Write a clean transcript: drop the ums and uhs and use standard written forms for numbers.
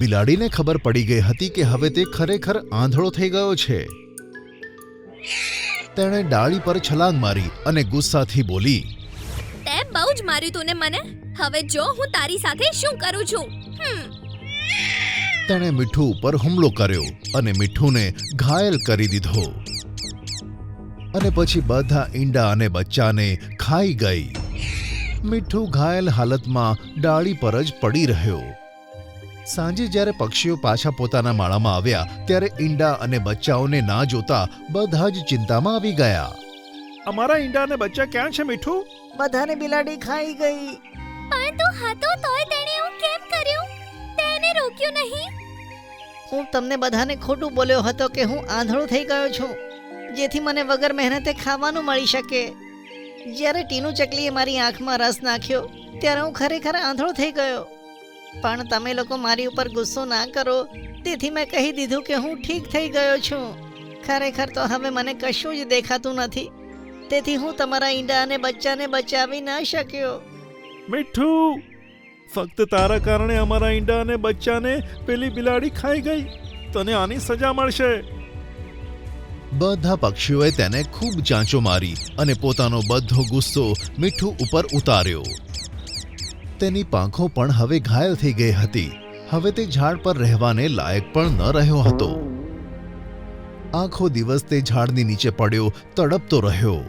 બિલાડીને ખબર પડી ગઈ હતી કે હવે તે ખરેખર આંધળો થઈ ગયો છે. તેણે ડાળી પર છલાંગ મારી અને ગુસ્સાથી બોલી, તે બહુ જ માર્યું તું ને મને. હવે જો હું તારી સાથે શું કરું છું. તેણે મીઠુ ઉપર હુમલો કર્યો અને મીઠુને ઘાયલ કરી દીધો અને પછી બધા ઈંડા અને બચ્ચાને ખાઈ ગઈ. મીઠુ ઘાયલ હાલતમાં ડાળી પર જ પડી રહ્યો. સાંજે જ્યારે પક્ષીઓ પાછા પોતાના માળામાં આવ્યા ત્યારે ઈંડા અને બચ્ચાઓને ના જોતા બધા જ ચિંતામાં આવી ગયા. અમારા ઈંડા અને બચ્ચા ક્યાં છે મીઠુ? બધાને બિલાડી ખાઈ ગઈ. પણ તું હતો તોય તેણે એવું કેમ કર્યું? તેને રોક્યું નહીં? હું તમને બધાને ખોટું બોલ્યો હતો કે હું આંધળો થઈ ગયો છું, જેથી મને વગર મહેનતે ખાવાનું મળી શકે. જ્યારે ટીનુ ચકલીએ મારી આંખમાં રસ નાખ્યો ત્યારે હું ખરેખર આંધળો થઈ ગયો. પણ તમે લોકો મારી ઉપર ગુસ્સો ના કરો, તેથી મેં કહી દીધું કે હું ઠીક થઈ ગયો છું. ખરેખર તો હવે મને કશું જ દેખાતું નથી, તેથી હું તમારા ઈંડા અને બચ્ચાને બચાવી ન શક્યો. મીઠુ, ફક્ત તારા કારણે અમારા ઈંડા અને બચ્ચાને પેલી બિલાડી ખાઈ ગઈ. તને આની સજા મળશે. બધા પક્ષીઓએ તેને ખૂબ ચાંચો મારી અને પોતાનો બધો ગુસ્સો મીઠુ ઉપર ઉતાર્યો. તેની પાંખો પણ હવે ઘાયલ થઈ ગઈ હતી. હવે તે ઝાડ પર રહેવાને લાયક પણ ન રહ્યો હતો. આખો દિવસ તે ઝાડની નીચે પડ્યો તડપતો રહ્યો.